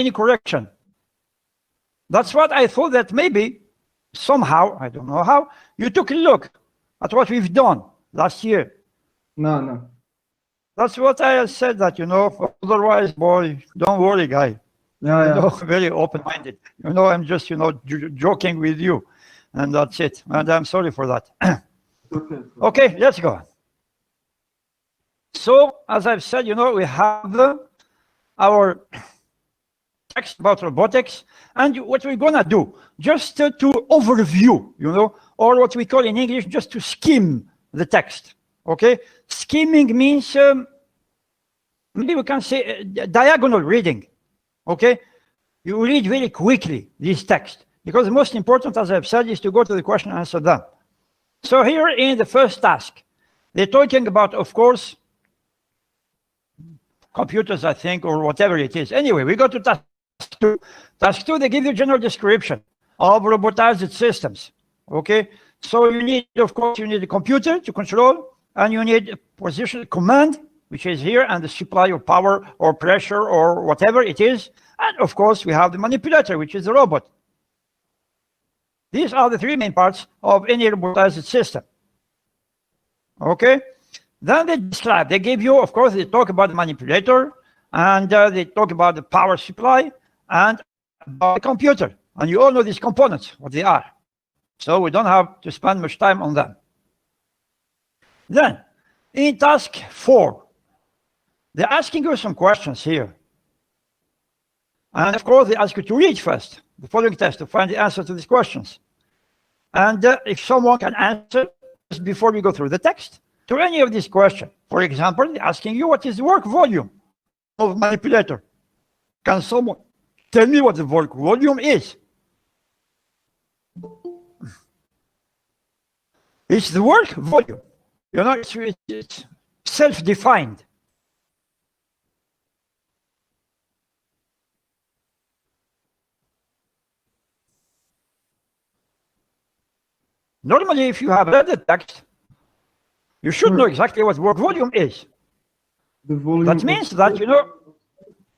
any correction. That's what I thought, that maybe somehow, I don't know how, you took a look at what we've done last year. No. That's what I said, that, otherwise, boy, don't worry, guy. Yeah. Very open-minded. I'm just, joking with you, and that's it. And I'm sorry for that. Okay, let's go. So, as I've said, we have our text about robotics, and what we're gonna do, just to overview, or what we call in English, just to skim the text. Okay, skimming means maybe we can say diagonal reading. Okay, you read very quickly this text, because the most important, as I've said, is to go to the question and answer them. So here in the first task, they're talking about, of course, computers, I think, or whatever it is. Anyway, we go to task 2. Task 2, they give you general description of robotized systems. Okay, so you need a computer to control, and you need a position command, which is here, and the supply of power or pressure or whatever it is. And of course, we have the manipulator, which is the robot. These are the 3 main parts of any robotized system. Okay, then they describe, they give you, of course, they talk about the manipulator, and they talk about the power supply and about the computer. And you all know these components, what they are. So we don't have to spend much time on them. Then, in task 4, they're asking you some questions here. And of course, they ask you to read first the following test to find the answer to these questions. And if someone can answer before we go through the text to any of these questions. For example, they're asking you, what is the work volume of manipulator? Can someone tell me what the work volume is? It's the work volume. It's self-defined. Normally, if you have read the text, you should know exactly what work volume is. The volume. That means that,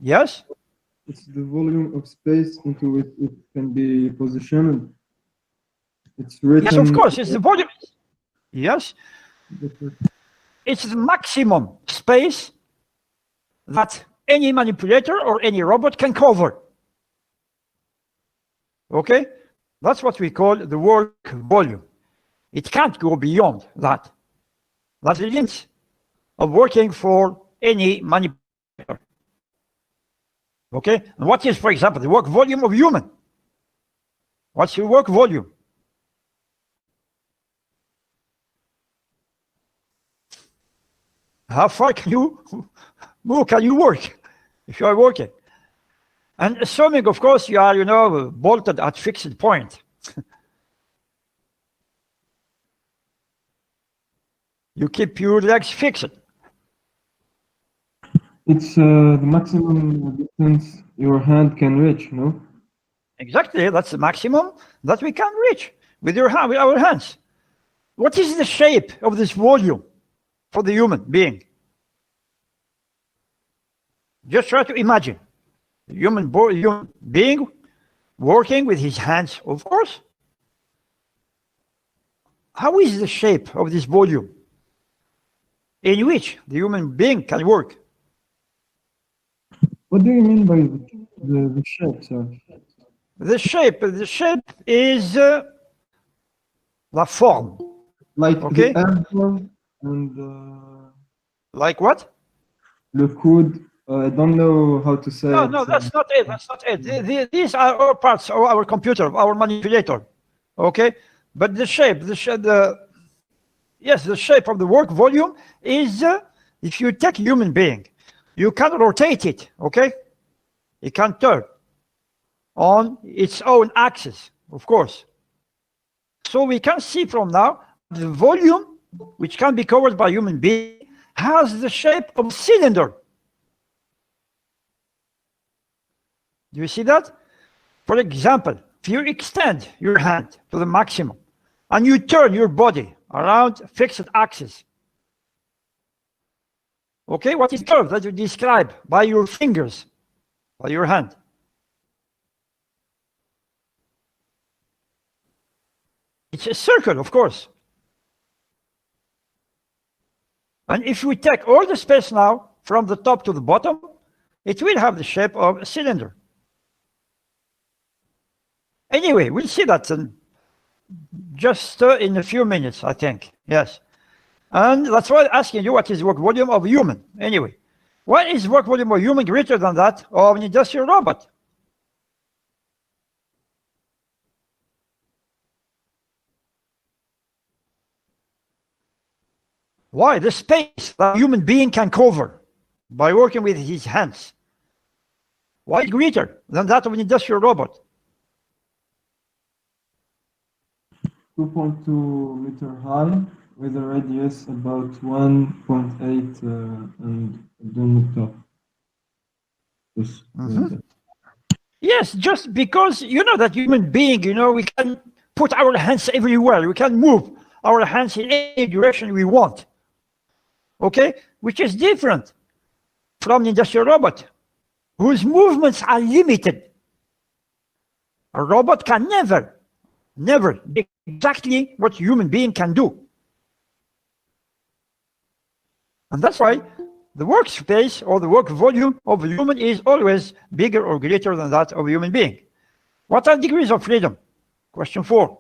yes? It's the volume of space into which it can be positioned. It's written. Yes, of course, it's the volume. Yes. It's the maximum space that any manipulator or any robot can cover. Okay? That's what we call the work volume. It can't go beyond that. That's the limit of working for any manipulator. Okay? And what is, for example, the work volume of human? What's your work volume? How far can you work if you are working? And assuming, of course, you are, bolted at fixed point. You keep your legs fixed. It's the maximum distance your hand can reach, no? Exactly, that's the maximum that we can reach with our hands. What is the shape of this volume for the human being? Just try to imagine a human being working with his hands, of course. How is the shape of this volume in which the human being can work? What do you mean by the shape, sir? The shape is the form. Like okay? the elbow and like what? Le coude. I don't know how to say it. No, that's not it. That's not it. These are all parts of our computer, our manipulator. Okay, but the shape of the work volume is if you take a human being, you can rotate it. Okay, it can turn on its own axis, of course. So we can see from now the volume, which can be covered by a human being, has the shape of a cylinder. Do you see that? For example, if you extend your hand to the maximum and you turn your body around a fixed axis, okay, what is curved that you describe by your fingers, by your hand? It's a circle, of course. And if we take all the space now from the top to the bottom, it will have the shape of a cylinder. Anyway, we'll see that just in a few minutes, I think. Yes. And that's why I'm asking you what is work volume of a human. Anyway, what is work volume of a human greater than that of an industrial robot? Why? The space that a human being can cover by working with his hands. Why greater than that of an industrial robot? 2.2 meter high with a radius about 1.8 and dome top. Yes, just because you know that human being, we can put our hands everywhere. We can move our hands in any direction we want. Okay? Which is different from the industrial robot, whose movements are limited. A robot can never do exactly what a human being can do. And that's why the workspace or the work volume of a human is always bigger or greater than that of a human being. What are degrees of freedom? Question 4.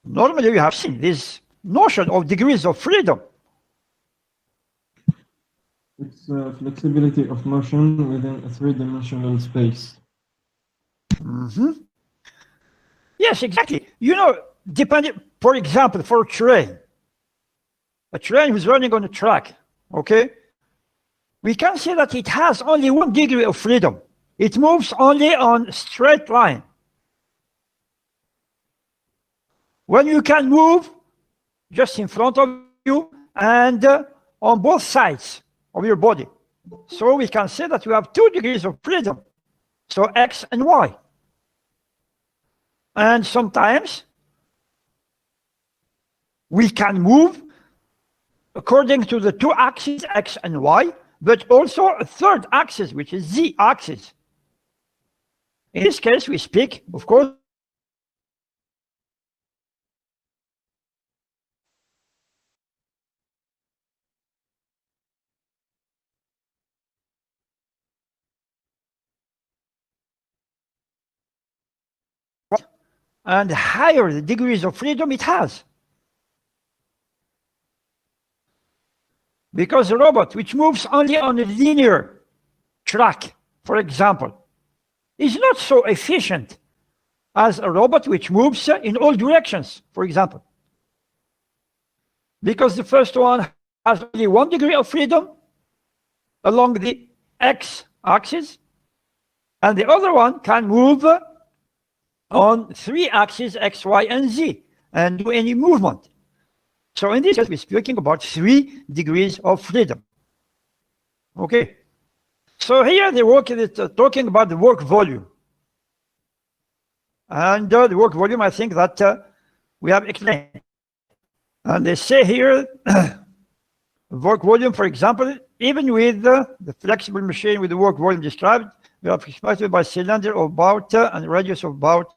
Normally, we have seen this notion of degrees of freedom. It's flexibility of motion within a three-dimensional space. Yes, exactly. Depending, for example, for a train who's running on a track, okay? We can say that it has only 1 degree of freedom. It moves only on a straight line. When you can move just in front of you and on both sides of your body. So we can say that you have 2 degrees of freedom. So X and Y. And sometimes we can move according to the 2 axes, X and Y, but also a third axis, which is Z axis. In this case, we speak, of course, and higher the degrees of freedom it has. Because a robot which moves only on a linear track, for example, is not so efficient as a robot which moves in all directions, for example. Because the first one has only 1 degree of freedom along the X axis, and the other one can move on 3 axes, X, Y, and Z, and do any movement. So in this case, we're speaking about 3 degrees of freedom. Okay. So here the work is talking about the work volume. And the work volume, I think that we have explained. And they say here, work volume, for example, even with the flexible machine with the work volume described, we are approximated by cylinder of about and radius of about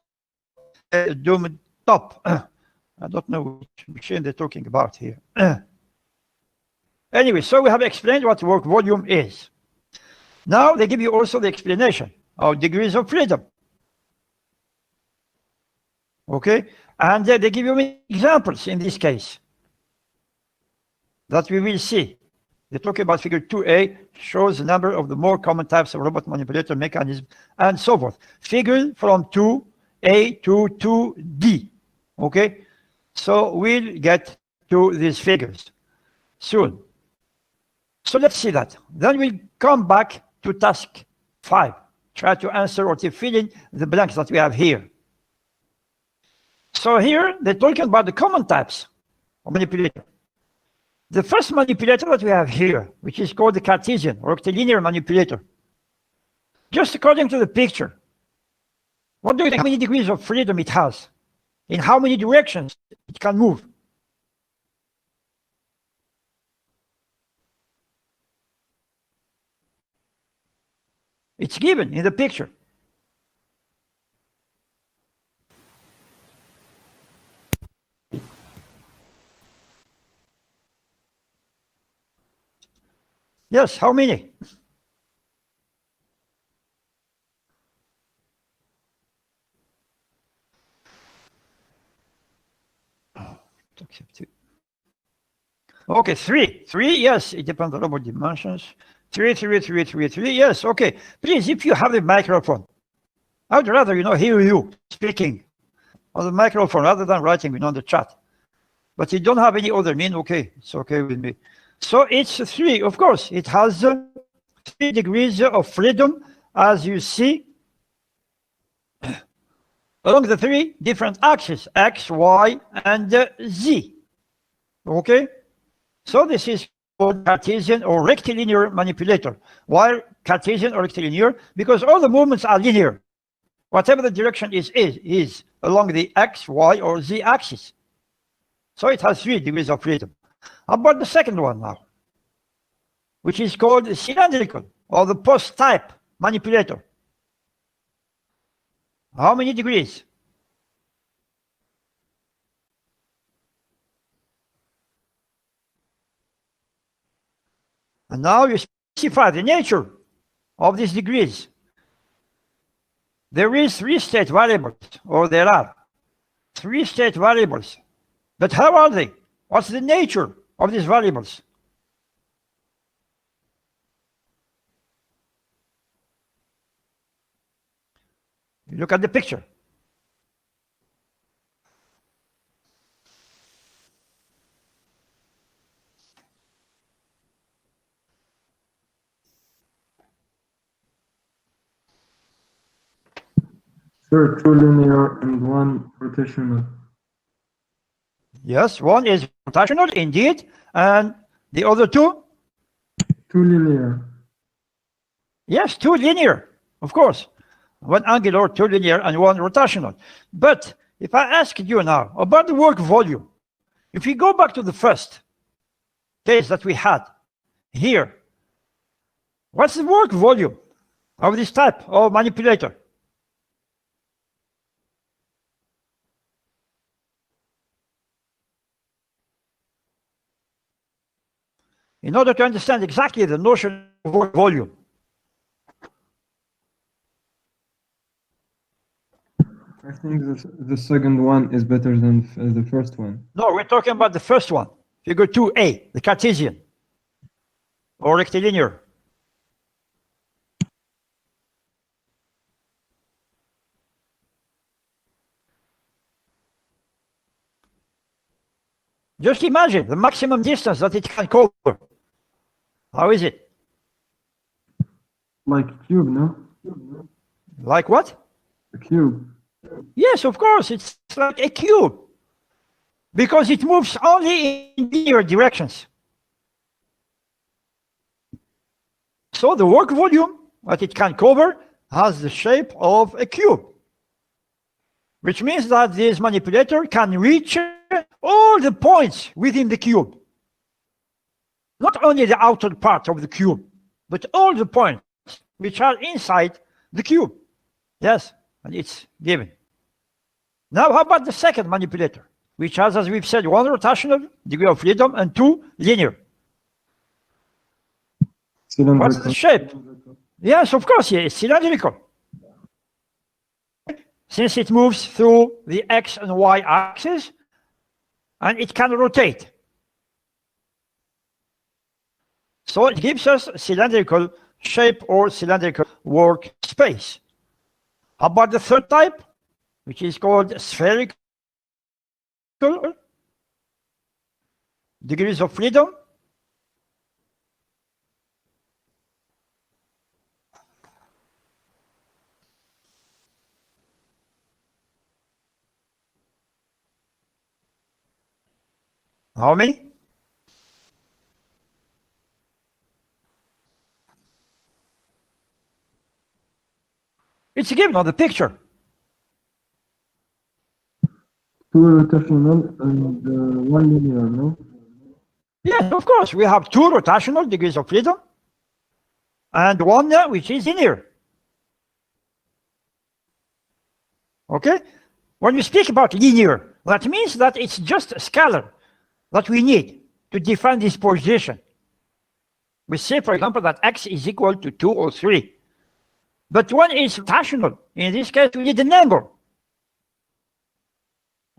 dome top. I don't know which machine they're talking about here. Anyway, so we have explained what work volume is. Now they give you also the explanation of degrees of freedom. Okay, and they give you examples in this case that we will see. They talk about figure 2A, shows the number of the more common types of robot manipulator mechanism and so forth. Figure from 2A to 2D. Okay, so we'll get to these figures soon. So let's see that. Then we'll come back to task 5. Try to answer or to fill in the blanks that we have here. So here, they're talking about the common types of manipulator. The first manipulator that we have here, which is called the Cartesian or rectilinear manipulator. Just according to the picture, what do you think, how many degrees of freedom it has? In how many directions it can move? It's given in the picture. Yes, how many? Okay, three. Three, yes, it depends on robot dimensions. Three, yes, okay. Please, if you have a microphone, I would rather, hear you speaking on the microphone rather than writing, on the chat. But you don't have any other mean, okay, it's okay with me. So it's three, of course. It has 3 degrees of freedom, as you see, along the 3 different axes, X, Y, and Z. Okay? So this is called Cartesian or rectilinear manipulator. Why Cartesian or rectilinear? Because all the movements are linear. Whatever the direction is along the X, Y, or Z axis. So it has 3 degrees of freedom. How about the second one now? Which is called cylindrical or the post-type manipulator. How many degrees? And now you specify the nature of these degrees. There is 3 state variables, or there are 3 state variables. But how are they? What's the nature of these variables? You look at the picture. Sure, 2 linear and 1 rotational. Yes, one is rotational indeed, and the other 2? 2 linear. Yes, 2 linear, of course. 1 angular, 2 linear, and 1 rotational. But if I ask you now about the work volume, if we go back to the first case that we had here, what's the work volume of this type of manipulator? In order to understand exactly the notion of work volume. I think the second one is better than the first one. No, we're talking about the first one, figure 2A, the Cartesian or rectilinear. Just imagine the maximum distance that it can cover. How is it? Like a cube, no? Like what? A cube. Yes, of course, it's like a cube. Because it moves only in linear directions. So the work volume that it can cover has the shape of a cube. Which means that this manipulator can reach all the points within the cube. Not only the outer part of the cube, but all the points which are inside the cube. Yes, and it's given. Now, how about the second manipulator, which has, as we've said, 1 rotational degree of freedom and 2 linear? Cylindrical. What's the shape? Yes, of course, yeah, it's cylindrical. Since it moves through the X and Y axis, and it can rotate. So it gives us cylindrical shape or cylindrical workspace. How about the third type, which is called spherical degrees of freedom? How many? It's given on the picture. 2 rotational and 1 linear, no? Yes, of course. We have 2 rotational degrees of freedom and 1 which is linear. Okay? When we speak about linear, that means that it's just a scalar that we need to define this position. We say, for example, that x is equal to 2 or 3. But when it's rotational, in this case, we need an angle.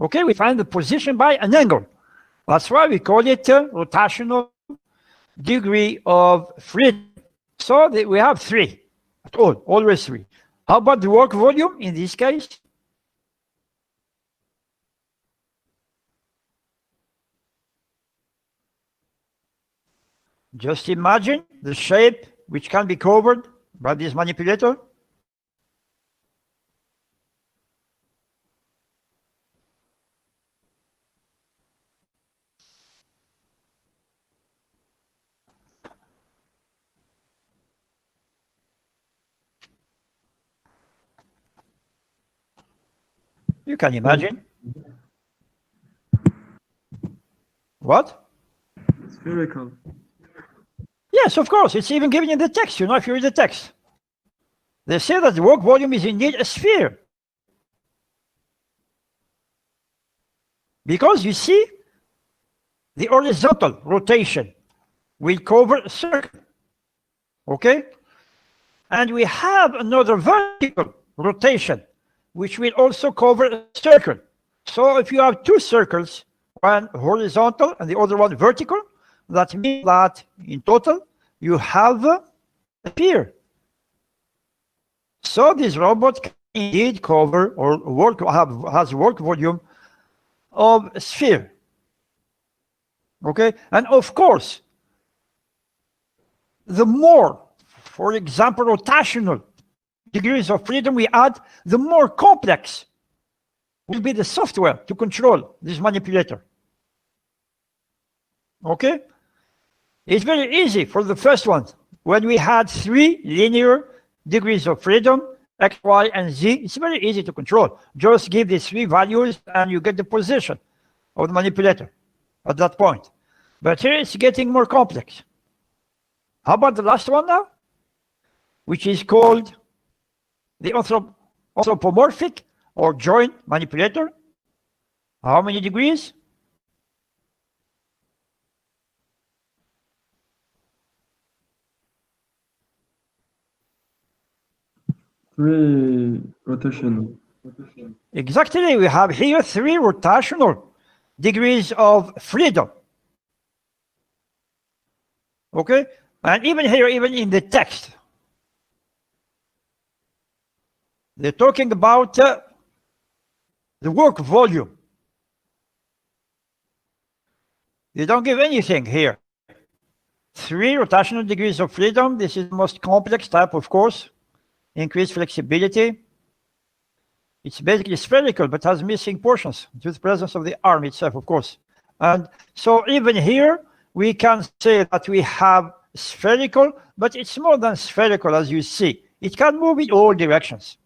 Okay, we find the position by an angle. That's why we call it a rotational degree of freedom. So we have 3 at all, always 3. How about the work volume in this case? Just imagine the shape which can be covered by this manipulator. You can imagine. What? Spherical. Yes, of course. It's even given in the text, you know, if you read the text. They say that the work volume is indeed a sphere. Because you see, the horizontal rotation will cover a circle. Okay? And we have another vertical rotation, which will also cover a circle. So if you have 2 circles, one horizontal and the other one vertical, that means that in total you have a sphere. So this robot can indeed cover or has work volume of a sphere. Okay, and of course, the more, for example, rotational degrees of freedom we add, the more complex will be the software to control this manipulator. Okay? It's very easy for the first one. When we had 3 linear degrees of freedom, x, y, and z, it's very easy to control. Just give these 3 values and you get the position of the manipulator at that point. But here it's getting more complex. How about the last one now? Which is called the anthropomorphic or joint manipulator. How many degrees? Three rotation. Exactly, we have here 3 rotational degrees of freedom. Okay, and even here, even in the text, they're talking about the work volume. They don't give anything here. 3 rotational degrees of freedom. This is the most complex type, of course. Increased flexibility. It's basically spherical, but has missing portions due to the presence of the arm itself, of course. And so even here, we can say that we have spherical, but it's more than spherical, as you see. It can move in all directions.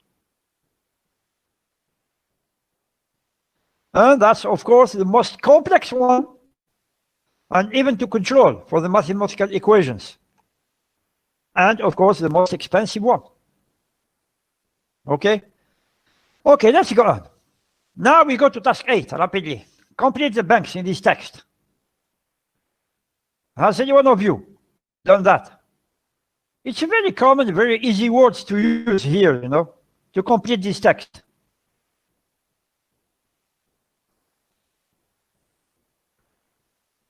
And that's, of course, the most complex one, and even to control for the mathematical equations. And, of course, the most expensive one. Okay? Okay, let's go on. Now we go to task 8, rapidly. Complete the banks in this text. Has any one of you done that? It's a very common, very easy words to use here, you know, to complete this text.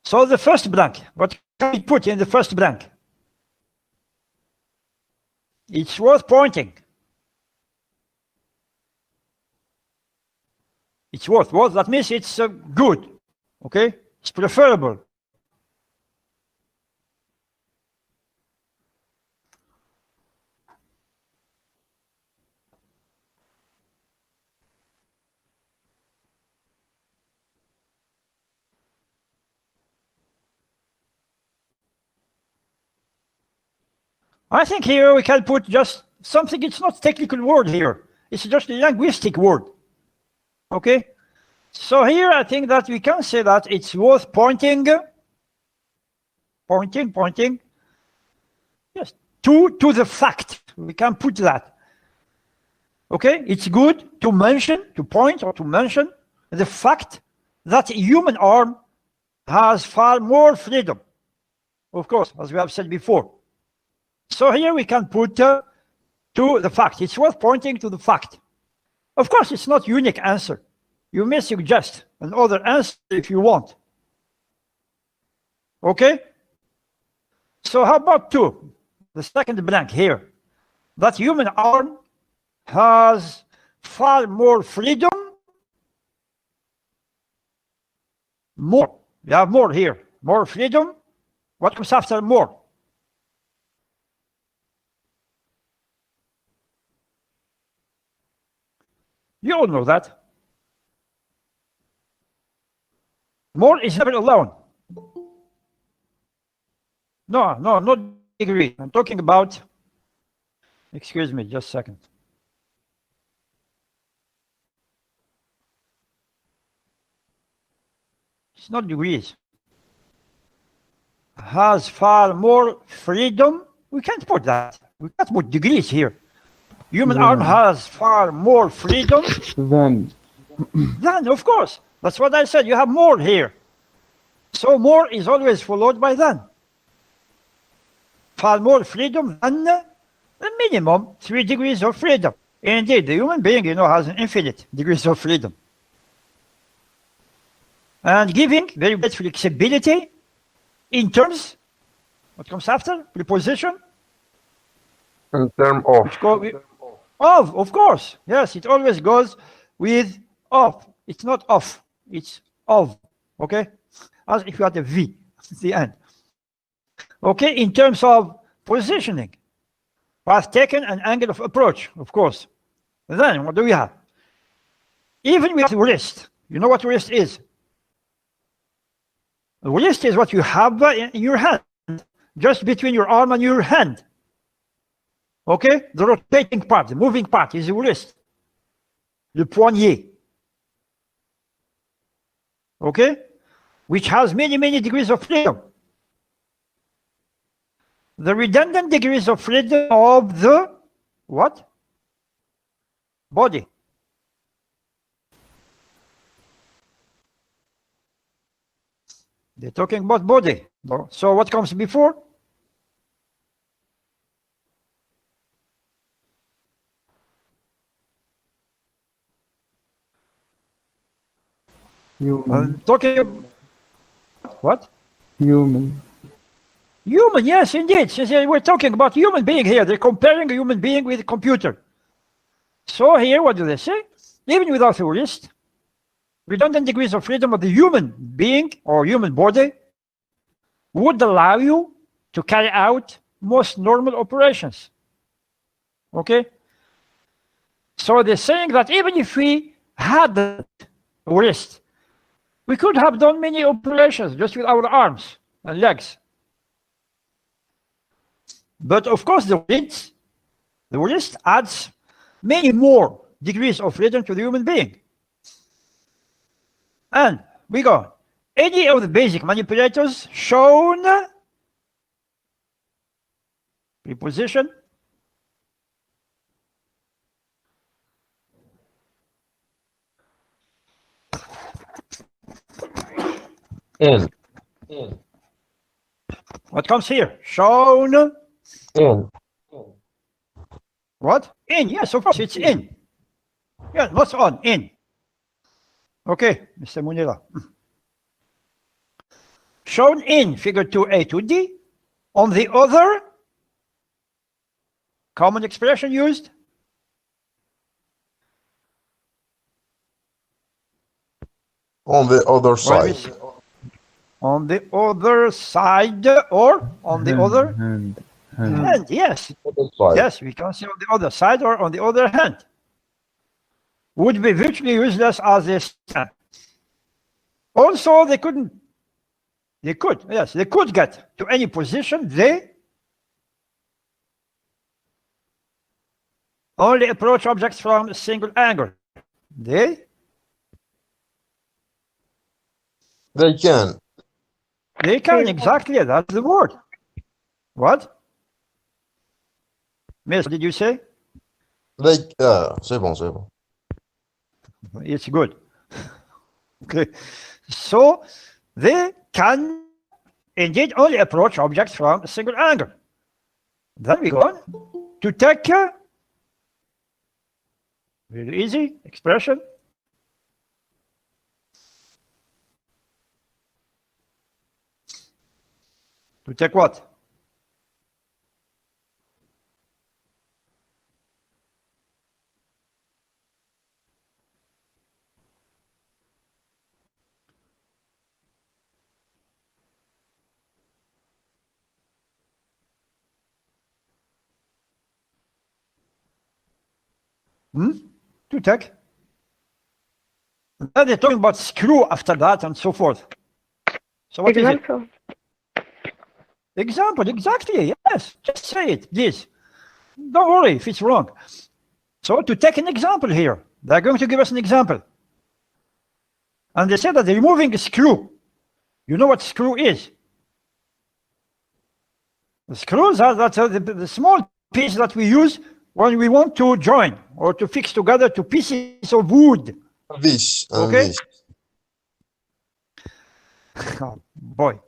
So the first blank, what can we put in the first blank? It's worth pointing. It's worth, that means it's good, okay? It's preferable. I think here we can put just something, it's not a technical word here. It's just a linguistic word. Okay? So here I think that we can say that it's worth pointing. Yes, to the fact. We can put that. Okay, it's good to mention, to point or to mention the fact that a human arm has far more freedom, of course, as we have said before. So here we can put to the fact. It's worth pointing to the fact. Of course, it's not unique answer. You may suggest another answer if you want. Okay? So how about 2? The second blank here. That human arm has far more freedom. More. You have more here. More freedom. What comes after more? You all know that. More is never alone. No, not degree. I'm talking about, excuse me, just a second. It's not degrees. Has far more freedom. We can't put that. We can't put degrees here. Human arm has far more freedom Then. than, of course. That's what I said. You have more here. So more is always followed by than. Far more freedom than the minimum 3 degrees of freedom. Indeed, the human being, has an infinite degrees of freedom. And giving very great flexibility in terms, what comes after? Preposition? In terms Of course. Yes, it always goes with of. It's not of, it's of. Okay? As if you had a V at the end. Okay, in terms of positioning, path taken and angle of approach, of course. And then what do we have? Even with wrist, you know what wrist is? The wrist is what you have in your hand, just between your arm and your hand. Okay, the rotating part, the moving part is the wrist, the poignet. Okay, which has many, many degrees of freedom. The redundant degrees of freedom of the what? Body. They're talking about body. So what comes before? Human. I'm talking about what? Human. Human, yes, indeed. We're talking about human being here. They're comparing a human being with a computer. So here, what do they say? Even without a wrist, redundant degrees of freedom of the human being or human body would allow you to carry out most normal operations. Okay? So they're saying that even if we had a wrist, we could have done many operations just with our arms and legs. But of course, the wrist adds many more degrees of freedom to the human being. And we go. Any of the basic manipulators shown, preposition, in. what comes here? Shown. In. What? In, yes, of course, it's in. Yeah, not on, in. Okay, Mr. Munira. Shown in figure 2A to D. On the other, common expression used. On the other side. On the other side or on the other Hand. hand, yes. Other side. Yes, we can say on the other side or on the other hand. Would be virtually useless as a stand. Also, they could get to any position. They only approach objects from a single angle. They can. Exactly, that's the word. What? Miss, what did you say? C'est bon, c'est bon. It's good. Okay. So they can indeed only approach objects from a single angle. Then we go on to take a very easy expression. To take what? To take. Then they're talking about screw after that and so forth. So what Example. is it? Example, exactly, yes. Just say it, please. Don't worry if it's wrong. So to take an example here, they're going to give us an example. And they say that they're removing a screw. You know what screw is? The screws are the small piece that we use when we want to join or to fix together two pieces of wood. Vis. Okay. Vis. Oh, boy.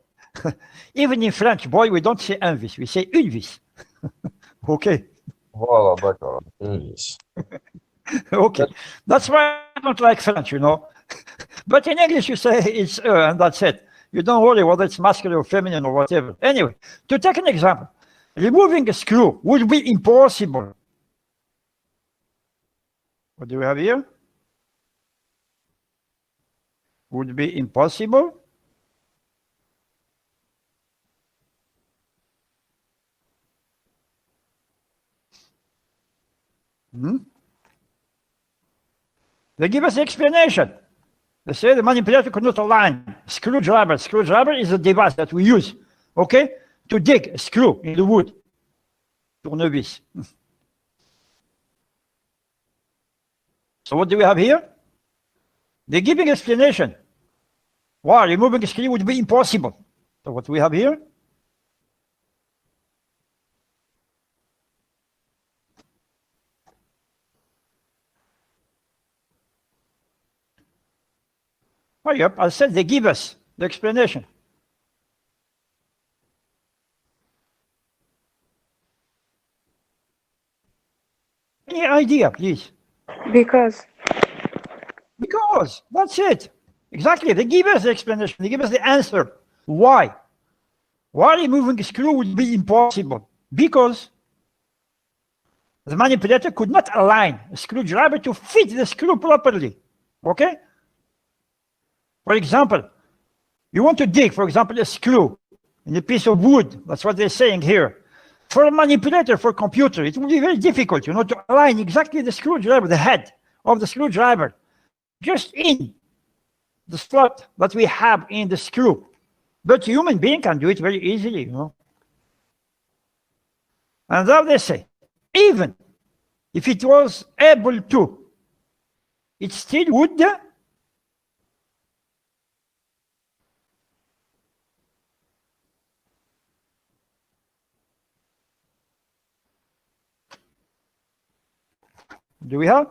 Even in French, boy, we don't say un vis, we say une vis. Okay. Voilà, d'accord. Une vis. Okay. That's why I don't like French, you know. But in English, you say it's and that's it. You don't worry whether it's masculine or feminine or whatever. Anyway, to take an example, removing a screw would be impossible. What do we have here? Would be impossible. They give us the explanation. They say the manipulator could not align screwdriver. Screwdriver is a device that we use, okay, to dig a screw in the wood. Tournevis. So what do we have here? They're giving explanation. Why removing a screw would be impossible. So what we have here? Oh, yep, I said they give us the explanation. Any idea, please? Because. Because, that's it. Exactly, they give us the explanation, they give us the answer. Why? Why removing a screw would be impossible? Because the manipulator could not align a screwdriver to fit the screw properly, okay? For example, you want to dig, for example, a screw in a piece of wood. That's what they're saying here. For a manipulator, for a computer, it will be very difficult, you know, to align exactly the screwdriver, the head of the screwdriver, just in the slot that we have in the screw. But a human being can do it very easily, you know. And now they say, even if it was able to, it still would do we have?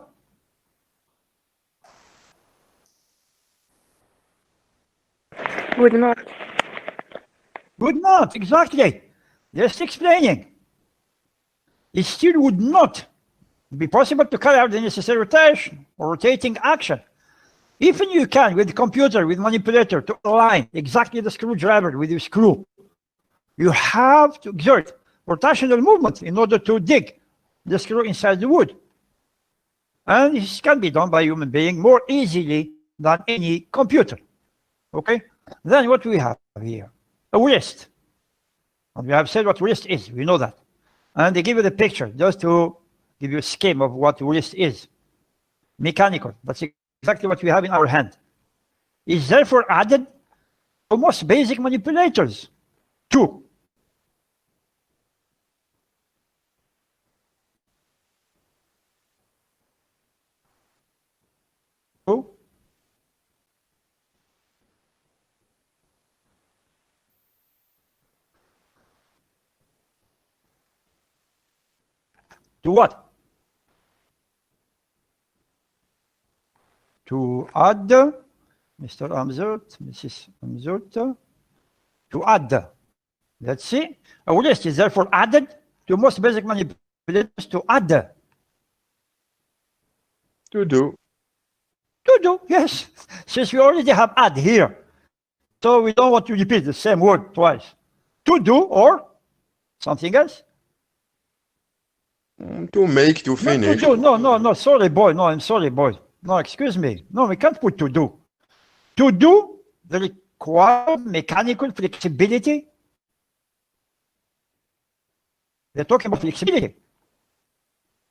Would not. Would not, exactly. Just explaining. It still would not be possible to carry out the necessary rotation or rotating action. Even you can, with the computer, with manipulator, to align exactly the screwdriver with your screw, you have to exert rotational movement in order to dig the screw inside the wood. And this can be done by a human being more easily than any computer. Okay? Then what we have here? A wrist. And we have said what wrist is, we know that. And they give you the picture just to give you a scheme of what wrist is. Mechanical, that's exactly what we have in our hand. Is therefore added to most basic manipulators. Two. Two. To what? to add, Mr. Amzert, Mrs. Amzert, to add. Let's see. A list is therefore added to most basic manipulators to add. To do. To do, yes. Since we already have add here. So we don't want to repeat the same word twice. To do or something else. To make, to Not to finish. do. No, sorry, boy. No, I'm sorry, boy. No, excuse me. No, we can't put to do. To do, the required mechanical flexibility. They're talking about flexibility.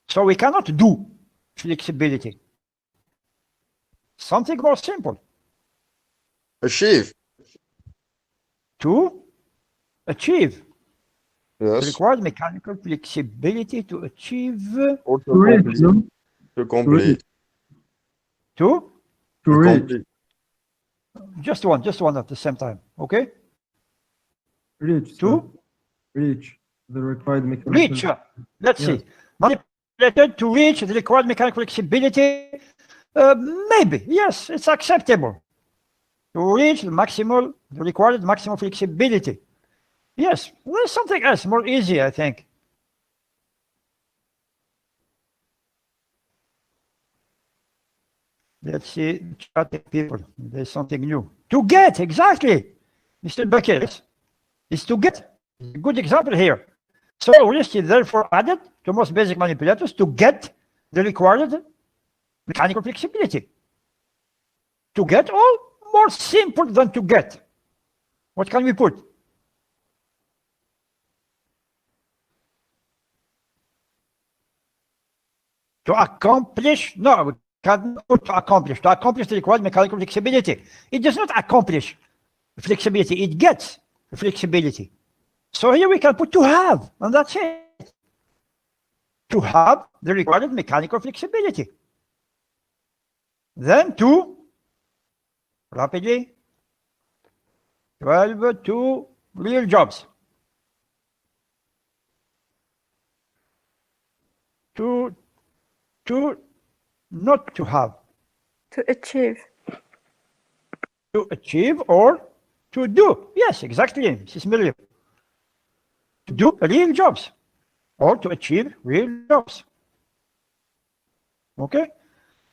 So we cannot do flexibility. Something more simple. Achieve. To achieve. The Yes. required mechanical flexibility to achieve. Or to To reach, complete. no? To complete. To To To reach. complete. just one at the same time. Okay? Reach. To sir. Reach the required mechanical. reach. Let's Yeah. see. Manipulated to reach the required mechanical flexibility. Maybe, yes, it's acceptable. To reach the required maximum flexibility. Yes, there's something else more easy, I think. Let's see, chat people. There's something new. To get, exactly. Mr. Bucket, is to get. A good example here. So list is therefore added to most basic manipulators to get the required mechanical flexibility. To get all more simple than to get. What can we put? To accomplish, no, we can't put to accomplish. To accomplish the required mechanical flexibility. It does not accomplish flexibility, it gets flexibility. So here we can put to have, and that's it. To have the required mechanical flexibility. Then to, rapidly, 12 to real jobs. To not to have. To achieve. To achieve or to do. Yes, exactly, Mrs. Miller. To do real jobs or to achieve real jobs. Okay?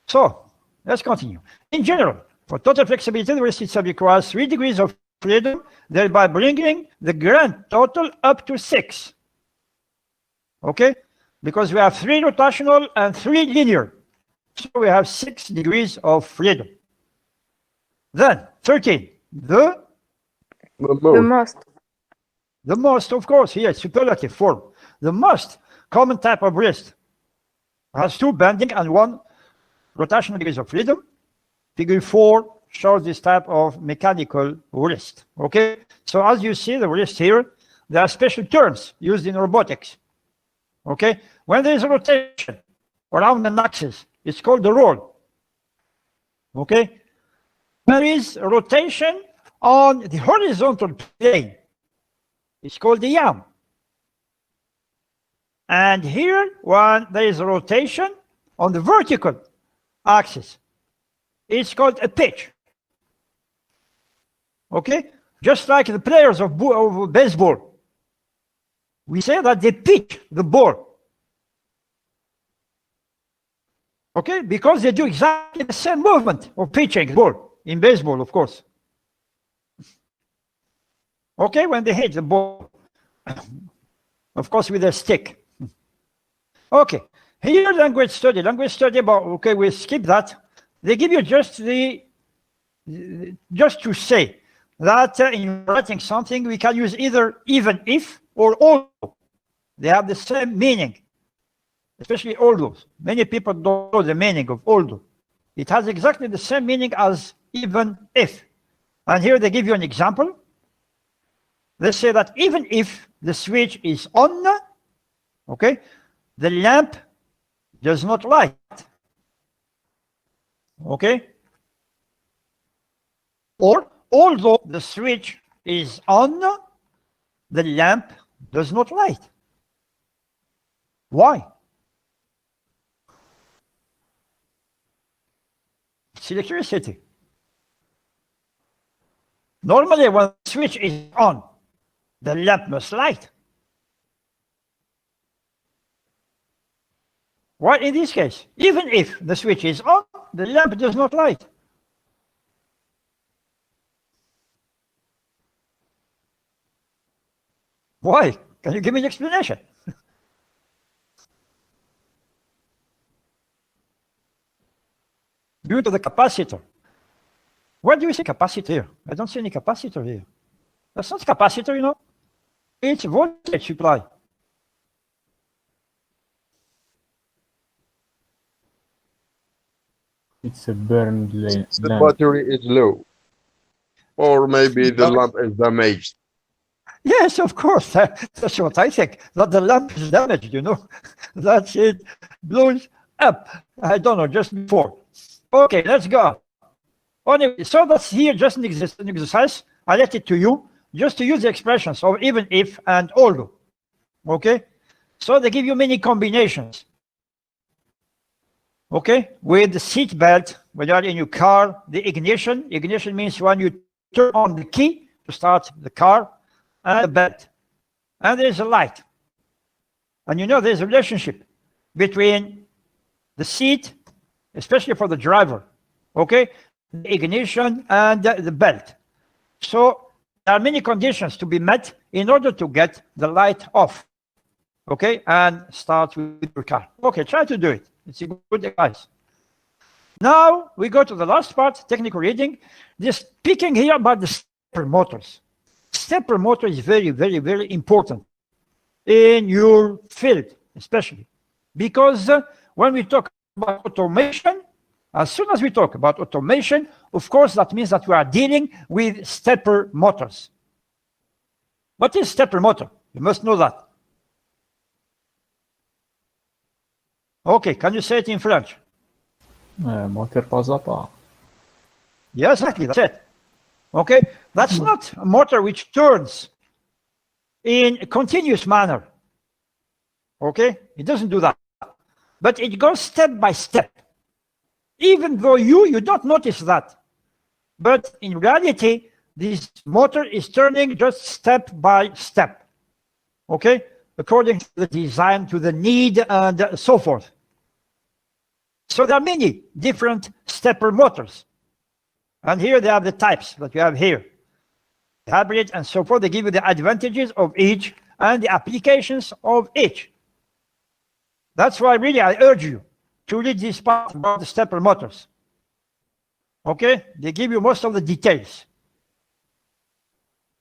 So, let's continue. In general, for total flexibility, the list itself requires 3 degrees of freedom, thereby bringing the grand total up to 6. Okay? Because we have 3 rotational and 3 linear. So we have 6 degrees of freedom. Then, 13. The The most. The most, of course, here, superlative form. The most common type of wrist has 2 bending and 1 rotational degrees of freedom. Figure 4 shows this type of mechanical wrist. Okay? So as you see the wrist here, there are special terms used in robotics. Okay? When there is a rotation around an axis, it's called the roll. Okay? There is a rotation on the horizontal plane. It's called the yam. And here, when there is a rotation on the vertical axis, it's called a pitch. Okay? Just like the players of baseball. We say that they pitch the ball. Okay? Because they do exactly the same movement of pitching the ball in baseball, of course. Okay? When they hit the ball, of course, with a stick. Okay. Here, language study about, okay, we skip that. They give you just to say that in writing something, we can use either even if or although. They have the same meaning, especially although. Many people don't know the meaning of although. It has exactly the same meaning as even if. And here they give you an example. They say that even if the switch is on, okay, the lamp does not light. Okay? Or, although the switch is on, the lamp does not light. Why? It's electricity. Normally, when the switch is on, the lamp must light. Why in this case? Even if the switch is on, the lamp does not light. Why? Can you give me an explanation? Due to the capacitor. Where do you see capacitor here? I don't see any capacitor here. That's not capacitor, you know. It's voltage supply. It's a burned The lamp. battery is low. Or maybe the lamp is damaged. Yes, of course. That's what I think. That the lamp is damaged, you know. That it blows up. I don't know, just before. Okay, let's go. Anyway, so that's here just an exercise. I left it to you, just to use the expressions of even if and although. Okay? So they give you many combinations. Okay? With the seat belt, when you're in your car, the ignition. Ignition means when you turn on the key to start the car, and the belt. And there's a light. And you know there's a relationship between the seat, especially for the driver, okay, the ignition and the belt. So there are many conditions to be met in order to get the light off, okay, and start with your car. Okay, try to do it. It's a good advice. Now we go to the last part, technical reading. This speaking here about the stepper motors. Stepper motor is very, very, very important in your field, especially because when we talk about automation, as soon as we talk about automation, of course, that means that we are dealing with stepper motors. What is stepper motor? You must know that. Okay, can you say it in French? Moteur pas à pas. Yes, exactly, that's it. Okay, that's not a motor which turns in a continuous manner. Okay, it doesn't do that. But it goes step by step. Even though you don't notice that. But in reality, this motor is turning just step by step. Okay, according to the design, to the need, and so forth. So there are many different stepper motors. And here they have the types that you have here. The hybrid and so forth, they give you the advantages of each and the applications of each. That's why really I urge you to read this part about the stepper motors. Okay? They give you most of the details.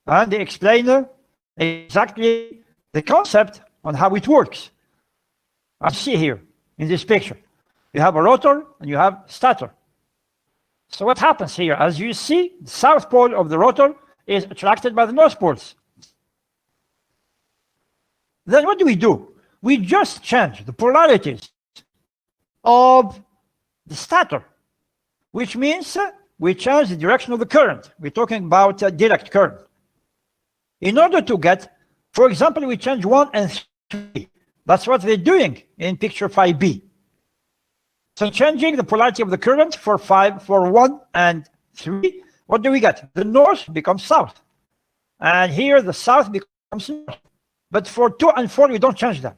And they explain exactly the concept on how it works. As you see here in this picture. You have a rotor and you have stator. So what happens here? As you see, the south pole of the rotor is attracted by the north poles. Then what do? We just change the polarities of the stator, which means we change the direction of the current. We're talking about direct current. In order to get, for example, we change 1 and 3. That's what they're doing in picture 5b. So changing the polarity of the current for 1 and 3, what do we get? The north becomes south. And here the south becomes north. But for 2 and 4, we don't change that.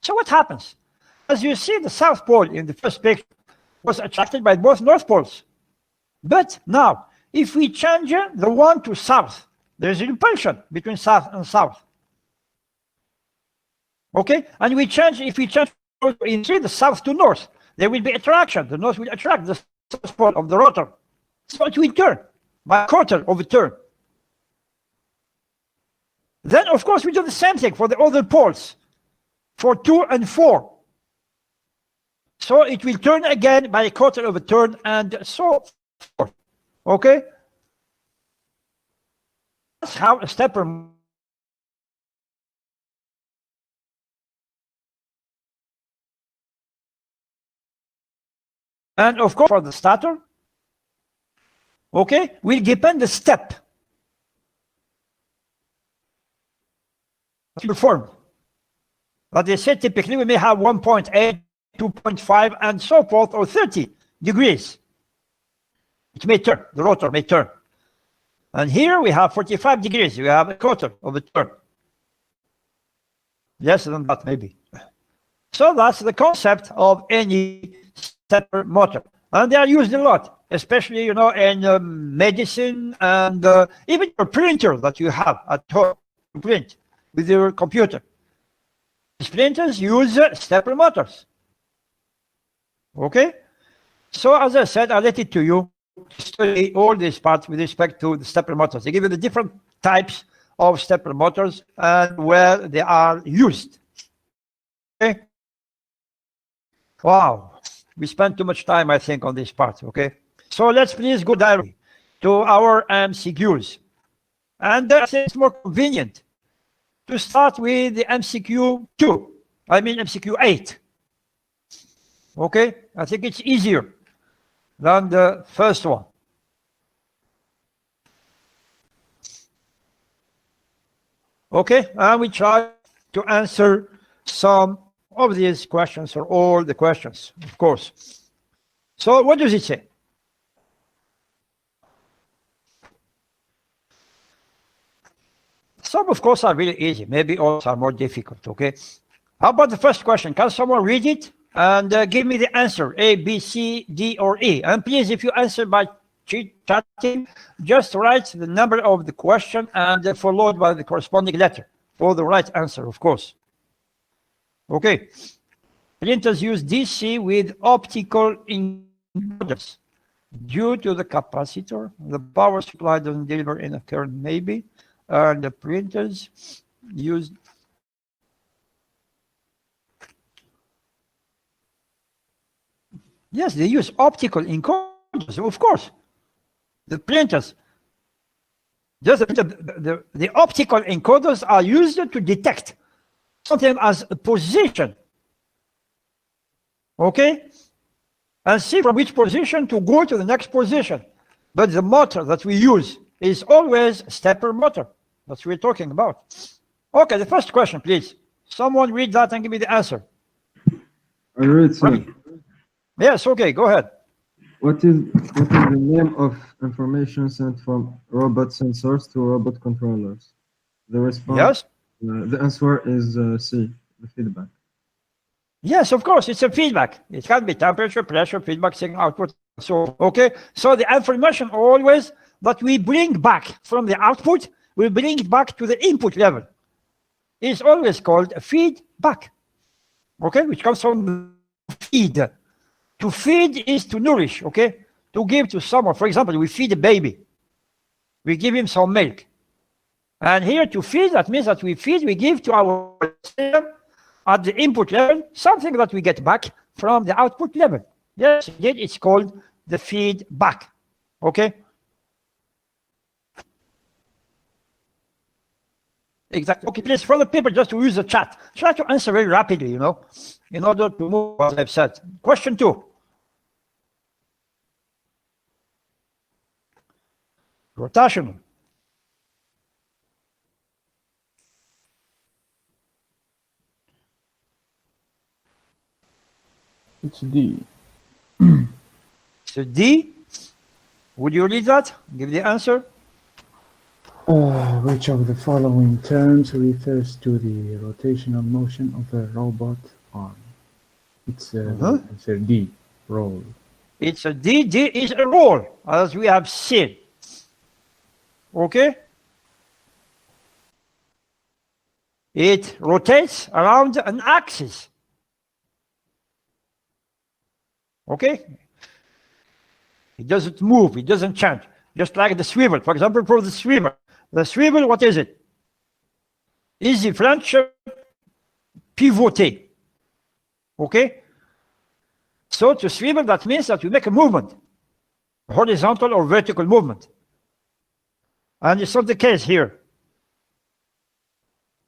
So what happens? As you see, the south pole in the first picture was attracted by both north poles. But now, if we change the one to south, there's a repulsion between south and south. Okay? And if we change in 3, the south to north, there will be attraction. The north will attract the south pole of the rotor. So it will turn by a quarter of a turn. Then, of course, we do the same thing for the other poles, for 2 and 4. So it will turn again by a quarter of a turn and so forth. Okay? That's how a stepper and of course for the stator, okay, will depend the step. Form. But they say typically we may have 1.8, 2.5, and so forth, or 30 degrees. it may turn, the rotor may turn. And here we have 45 degrees, we have a quarter of a turn. Less than that, maybe. So that's the concept of any stepper motor. And they are used a lot, especially, you know, in medicine and even your printer that you have at home to print with your computer. These printers use stepper motors. Okay? So as I said, I let it to you to study all these parts with respect to the stepper motors. They give you the different types of stepper motors and where they are used. Okay? Wow. We spent too much time, I think, on this part, okay? So let's please go directly to our MCQs. And I think it's more convenient to start with the MCQ 2. I mean MCQ 8. Okay? I think it's easier than the first one. Okay? And we try to answer some of these questions, or all the questions, of course. So what does it say? Some, of course, are really easy. Maybe others are more difficult, okay? How about the first question? Can someone read it and give me the answer, A, B, C, D, or E? And please, if you answer by chatting, just write the number of the question and followed by the corresponding letter for the right answer, of course. Okay. Printers use DC with optical encoders. Due to the capacitor, the power supply doesn't deliver enough current, maybe. And the printers use yes, they use optical encoders, of course. The printers, just the optical encoders are used to detect something as a position. Okay? And see from which position to go to the next position. But the motor that we use is always stepper motor. That's what we're talking about. Okay, the first question, please. Someone read that and give me the answer. I read, sir. Yes, okay, go ahead. What is the name of information sent from robot sensors to robot controllers? The response. Yes? The answer is C, the feedback. Yes, of course, it's a feedback. It can be temperature, pressure, feedback, signal, output, so, okay? So the information always that we bring back from the output, we bring it back to the input level. It's always called a feedback, okay? Which comes from feed. To feed is to nourish, okay? To give to someone. For example, we feed a baby. We give him some milk. And here to feed, that means that we feed, we give to our system at the input level, something that we get back from the output level. Yes, indeed, it's called the feedback, okay? Exactly. Okay, please, for the people, just to use the chat, try to answer very rapidly, you know, in order to move what I've said. Question 2. Rotational. It's D. So D, would you read that? Give the answer. Which of the following terms refers to the rotational motion of a robot arm? It's answer D, roll. It's a D. D is a roll, as we have seen. Okay? It rotates around an axis. Okay? It doesn't move, it doesn't change. Just like the swivel. For example, for the swivel, what is it? Is the flange pivoté. Okay? So to swivel, that means that you make a movement, horizontal or vertical movement. And it's not the case here.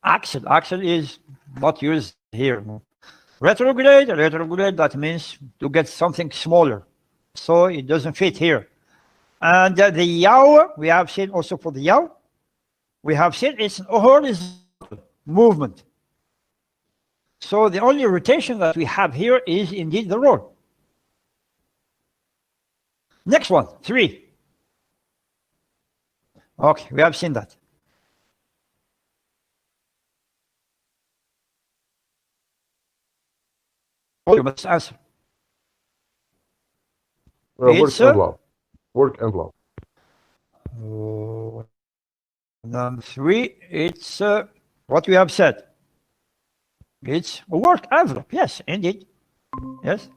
Axle is not used here. Retrograde, that means to get something smaller. So it doesn't fit here. And the yaw, we have seen also for the yaw, we have seen it's a horizontal movement. So the only rotation that we have here is indeed the roll. Next one, 3. Okay, we have seen that. You must answer. Work It's envelope. Work envelope. Number 3, it's what we have said. It's a work envelope. Yes, indeed. Yes.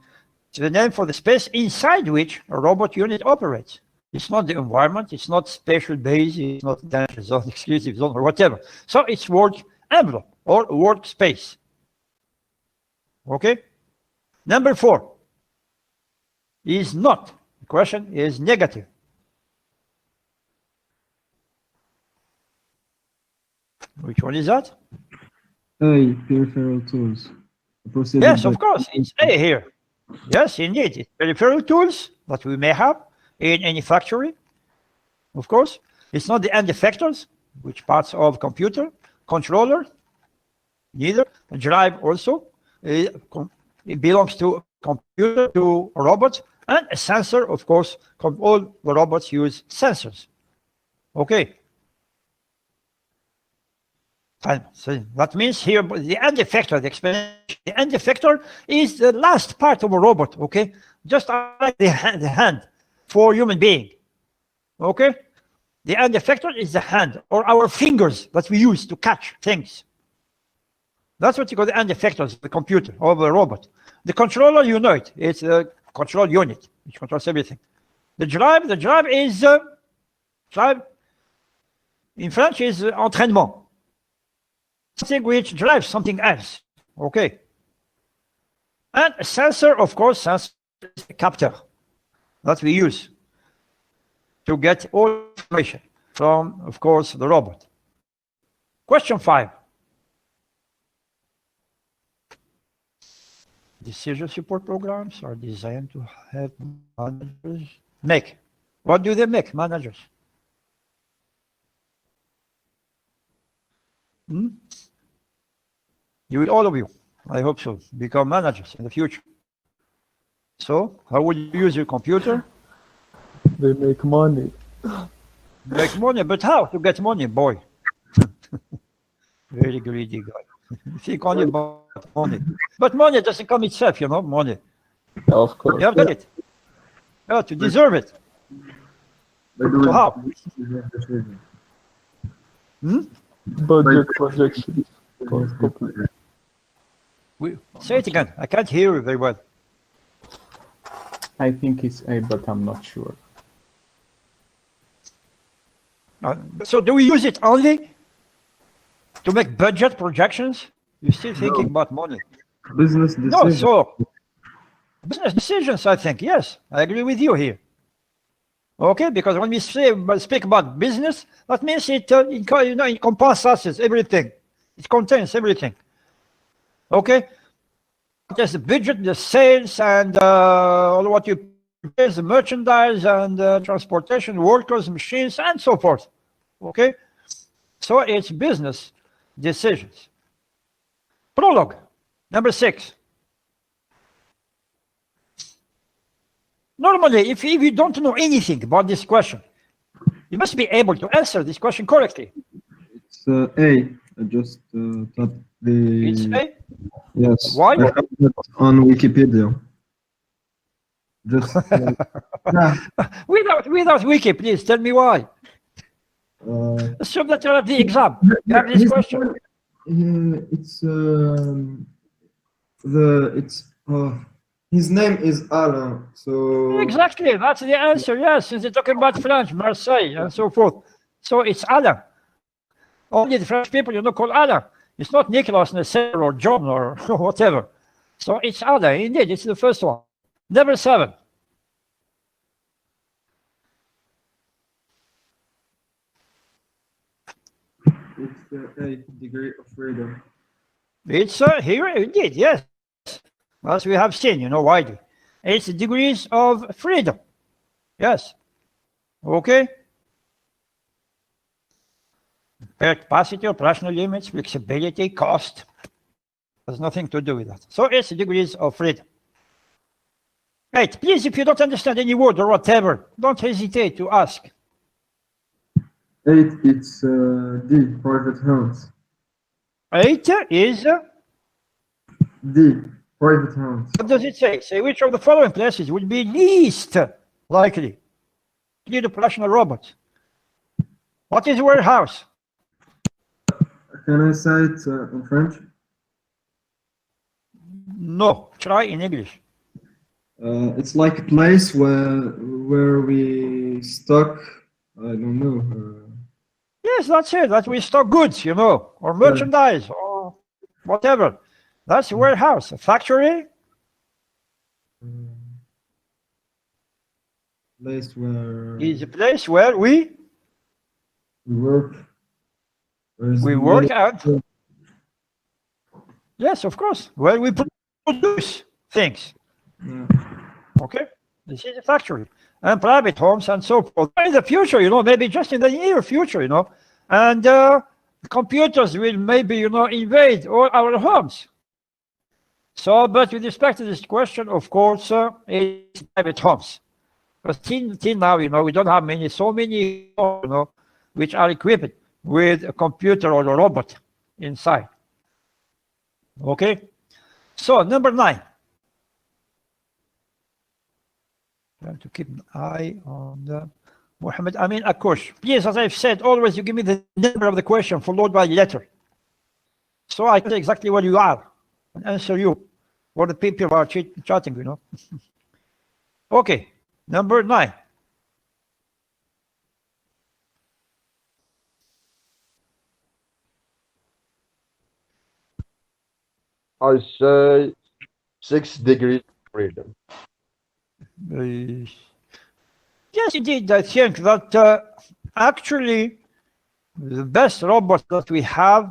It's the name for the space inside which a robot unit operates. It's not the environment, it's not spatial base, it's not danger zone, exclusive zone, or whatever. So it's work envelope or workspace. Okay? Number 4 is not. The question is negative. Which one is that? A. Peripheral tools. Proceeded Yes, by- of course, it's A here. Yes, indeed. It's peripheral tools that we may have in any factory. Of course, it's not the end effectors, which parts of computer, controller, neither. The drive also. It belongs to computer, to robots, and a sensor, of course. All the robots use sensors. Okay. Fine. So that means here the end effector, the explanation, the end effector is the last part of a robot, okay? Just like the hand for human being, okay? The end effector is the hand or our fingers that we use to catch things. That's what you call the end effectors, the computer or the robot. The controller, you know it. It's a control unit which controls everything. The drive is drive in French is entraînement. Something which drives something else. Okay. And a sensor, of course, sensor is a captor that we use to get all information from, of course, the robot. Question 5. Decision support programs are designed to help managers make. What do they make, managers? You will, all of you, I hope so, become managers in the future. So, how will you use your computer? They make money. Make money, but how to get money, boy? Very greedy guy. Think only about money. But money doesn't come itself, you know, money. Of course. You have to get it. You have to deserve it. So how? Budget projections. Say it again. I can't hear you very well. I think it's A, but I'm not sure. So do we use it only to make budget projections? You're still thinking about money. Business No, decision. so business decisions, I think. Yes, I agree with you here. Okay, because when we speak about business, that means it encompasses everything. It contains everything. Okay, there's the budget, the sales, and all what you purchase, the merchandise, and transportation, workers, machines, and so forth. Okay, so it's business decisions. Prologue, number 6. Normally, if you don't know anything about this question, you must be able to answer this question correctly. It's A. I just thought the. It's A. Yes. Why? I found it on Wikipedia. Just. Without wiki, please tell me why. Assume that you're at the exam. You have this question. It's his name is Alain. So Exactly, that's the answer. Yes, since they're talking about French, Marseille, and so forth. So it's Alain. Only the French people, call Alain. It's not Nicholas, Nasser, or John, or whatever. So it's Alain. Indeed, it's the first one. Number 7. it's a degree of freedom. It's here, indeed, yes. As we have seen, widely. It's degrees of freedom. Yes. Okay. Capacity, operational limits, flexibility, cost. Has nothing to do with that. So it's degrees of freedom. 8. Please, if you don't understand any word or whatever, don't hesitate to ask. 8, it's D, private homes. 8 is, D, private homes. what does it say? Say which of the following places would be least likely to lead operational robots? What is warehouse? Can I say it in French? No, try in English. It's like a place where we stock, I don't know. Yes, that's it. That we stock goods, you know, or merchandise or whatever. That's a warehouse. A factory Place where is a place where we work. work out. Yes, of course. Where we produce things. Yeah. Okay, this is a factory and private homes and so forth. In the future, you know, maybe just in the near future, you know, and computers will maybe, you know, invade all our homes. So, but with respect to this question, of course, it's private homes. Because till now, you know, we don't have so many, you know, which are equipped with a computer or a robot inside. Okay, so number 9. Trying to keep an eye on the Mohammed Amin Akush. Please, as I've said, always you give me the number of the question followed by the letter. So I know exactly where you are and answer you. Or the people who are chatting, you know. Okay, number 9. I say 6 degrees freedom. Yes, indeed, I think that actually the best robots that we have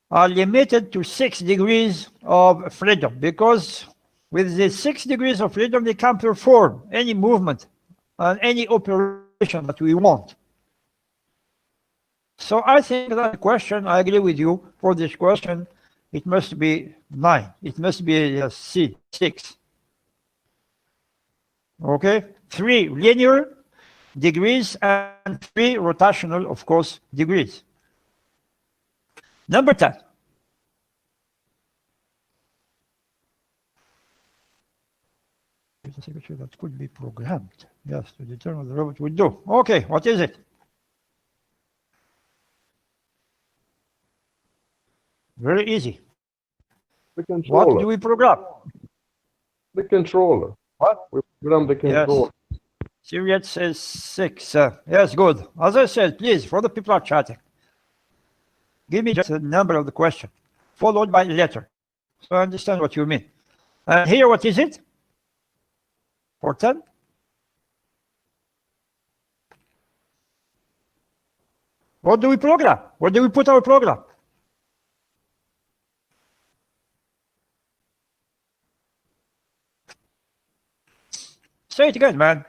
are limited to 6 degrees of freedom, because with the 6 degrees of freedom, they can perform any movement and any operation that we want. So I think that the question, I agree with you, for this question, it must be 9. It must be C, 6. Okay, 3 linear degrees and 3 rotational, of course, degrees. Number 10. Is a signature that could be programmed, yes, to determine what the robot would do. Okay, what is it? Very easy. The What controller. do we program? The controller. What? We program the controller. Yes. Syriet says 6. Yes, good. As I said, please, for the people are chatting, give me just the number of the question, followed by the letter, so I understand what you mean. And here, what is it? For 10? What do we program? Where do we put our program? Say it again, man.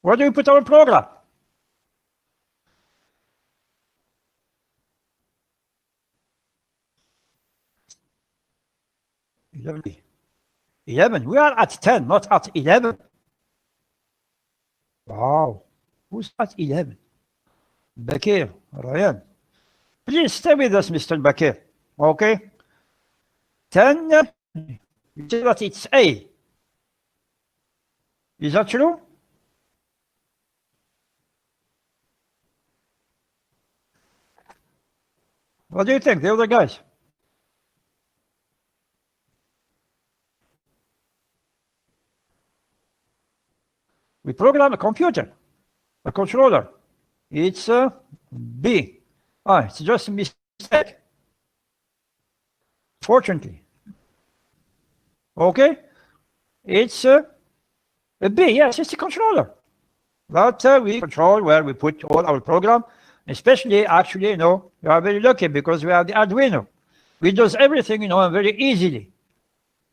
Where do we put our program? Eleven. We are at 10, not at 11. Wow. Who's at 11? Bakir, Ryan. Please stay with us, Mr. Bakir. Okay? 10, you say that it's A. Is that true? What do you think, the other guys? We program a computer, a controller. It's B. It's just a mistake. Fortunately. Okay? It's a B. Yes, it's a controller. That we control where we put all our program. Especially, actually, you know, we are very lucky because we have the Arduino. We do everything, you know, very easily.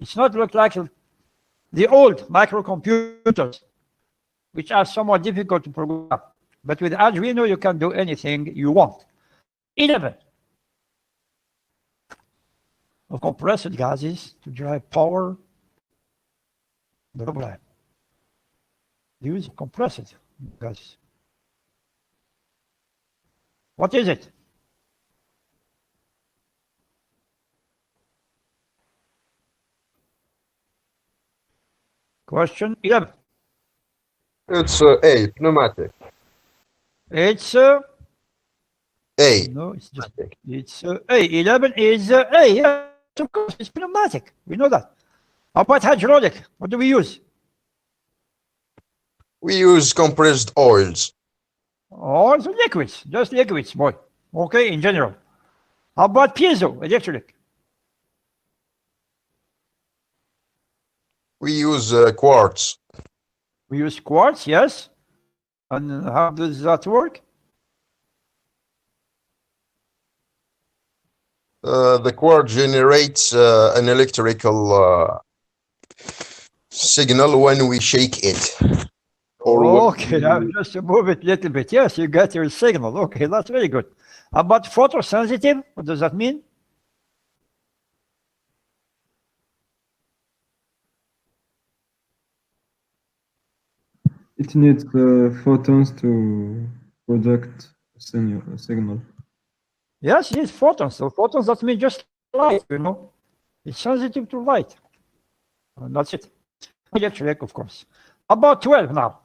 It's not look like the old microcomputers which are somewhat difficult to program. But with Arduino, you can do anything you want. 11. Of compressed gases to drive power. The robot. Use compressed gases. What is it? Question 11. It's A, pneumatic. It's A. no, it's just it's A. 11 is A. Yeah, of course, it's pneumatic. We know that. How about hydraulic? What do we use? We use compressed oils. Oh, it's liquids, just liquids, boy. Okay, in general. How about piezo, electric? We use quartz. We use quartz, yes. And how does that work? The quartz generates an electrical signal when we shake it. Okay, now just to move it a little bit. Yes, you got your signal. Okay, that's very good. How about photosensitive? What does that mean? It needs photons to project a signal. Yes, it's photons. So photons, that means just light, you know. It's sensitive to light. And that's it. Electric, of course. About 12 now.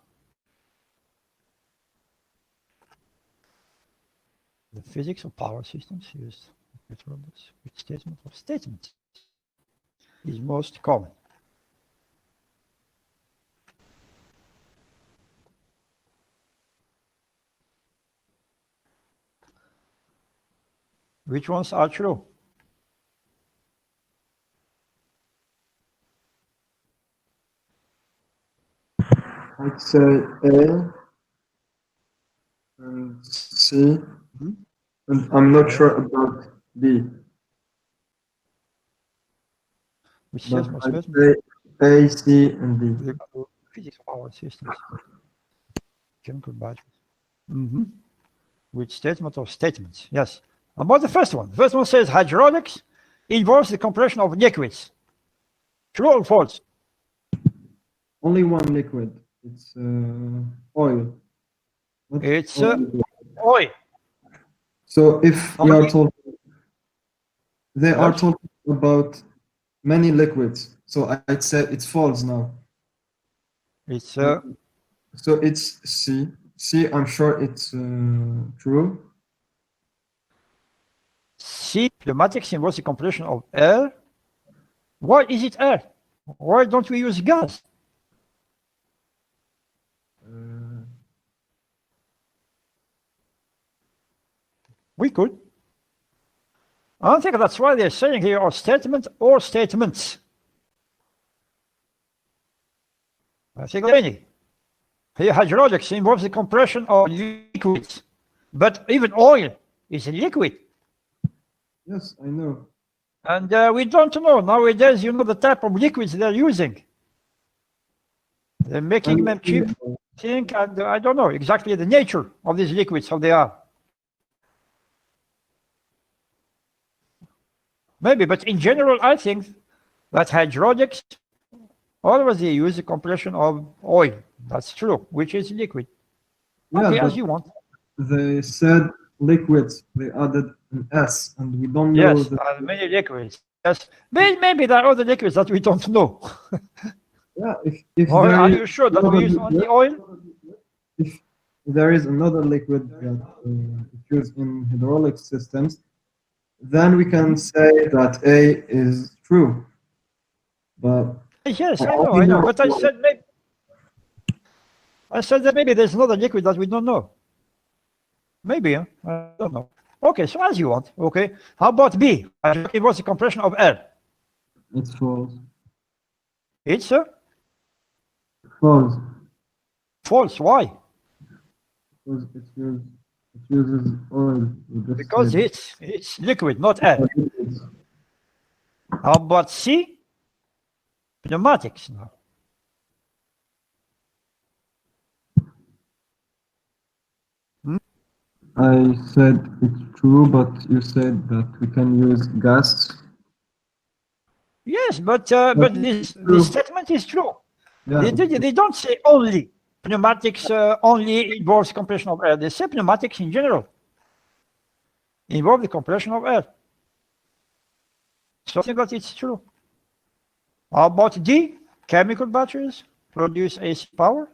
The physics of power systems used with robots. Which statement of statements is most common? Which ones are true? I'd say A and C, and I'm not sure about B. Which But statement of I'd statements? say A, C, and B. The physics of power systems. Chemical batteries. Which statement of statements? Yes. About the first one. The first one says hydraulics involves the compression of liquids. True or false? Only one liquid. It's oil. Not It's all liquid. oil. So if we are talking, they are Yes. talking about many liquids. So I'd say it's false now. It's So it's C. C, I'm sure it's true. C. Pneumatics involves the compression of air. Why is it air? Why don't we use gas? We could. I don't think that's why they're saying here or statement or statements. I think any. Here hydraulics involves the compression of liquids. But even oil is a liquid. Yes, I know. And we don't know nowadays, you know, the type of liquids they're using. They're making them cheap, think, and I don't know exactly the nature of these liquids, how they are. Maybe, but in general, I think that hydraulics always they use the compression of oil. That's true, which is liquid. Yeah, Okay, but as you want. they said liquids. They added an S, and we don't know. Yes, many liquids. Yes, maybe there are other liquids that we don't know. Yeah, if Or there are is you sure that another we use only oil? If there is another liquid that is used in hydraulic systems, then we can say that A is true. But Yes, I know. But I said maybe. I said that maybe there's another liquid that we don't know. Maybe, I don't know. Okay, so as you want. Okay, how about B? It was the compression of air. it's false. It's False. false. Why? Because it uses oil. You just Because said. it's liquid, not air. How about C? Pneumatics now. I said it's true, but you said that we can use gas. Yes, but this true. statement is true. Yeah. They don't say only pneumatics only involves compression of air. They say pneumatics in general involve the compression of air. So I think that it's true. How about D? Chemical batteries produce AC power.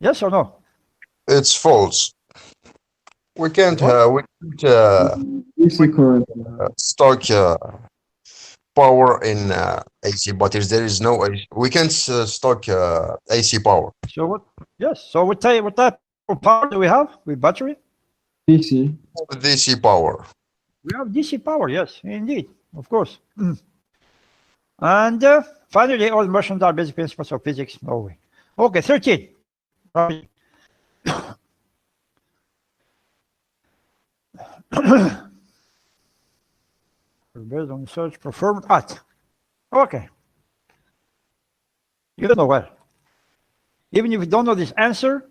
Yes or no? It's false. We can't DC current. stock power in AC batteries. There is no AC. We can't stock AC power. So what? Yes. So what type of power do we have with battery? DC. DC power. We have DC power. Yes, indeed, of course. And finally, all motions are basic principles of physics. No way. Okay, 13. Based on research performed at. Okay. You don't know well. Even if you don't know this answer,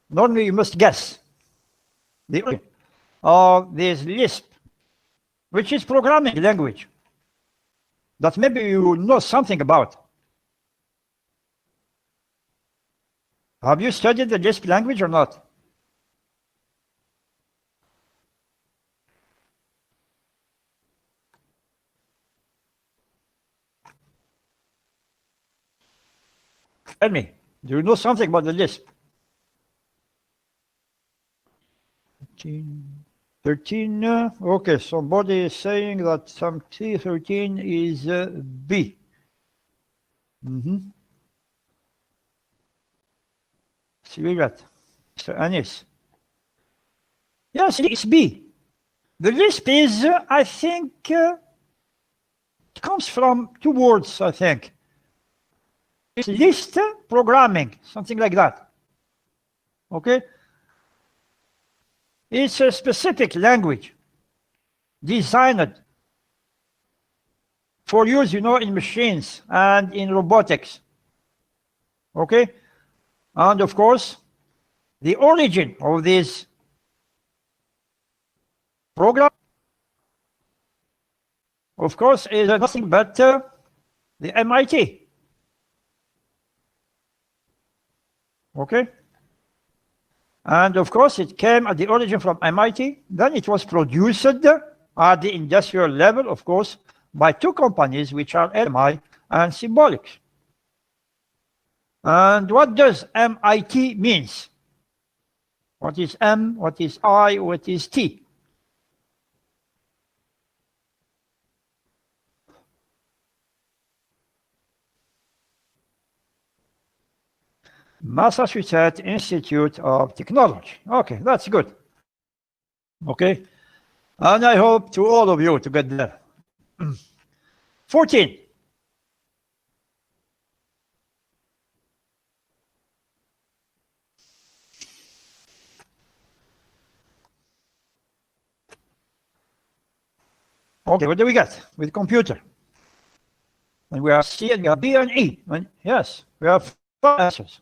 normally you must guess the origin of this Lisp, which is programming language that maybe you know something about. Have you studied the Lisp language or not? Tell me, do you know something about the Lisp? 13, okay, somebody is saying that some T13 is B. See that, Mr. Anis. Yes, it's B. The Lisp is, I think, it comes from two words, I think. It's list programming, something like that. Okay? It's a specific language designed for use, in machines and in robotics. Okay? And of course, the origin of this program, of course, is nothing but the MIT. Okay? And of course, it came at the origin from MIT. Then it was produced at the industrial level, of course, by two companies, which are LMI and Symbolic. And what does MIT means? What is M? What is I? What is T? Massachusetts Institute of Technology. Okay, that's good. Okay, and I hope to all of you to get there. 14. Okay, what do we get with computer? And we have C and we have B and E. And yes, we have 5 answers.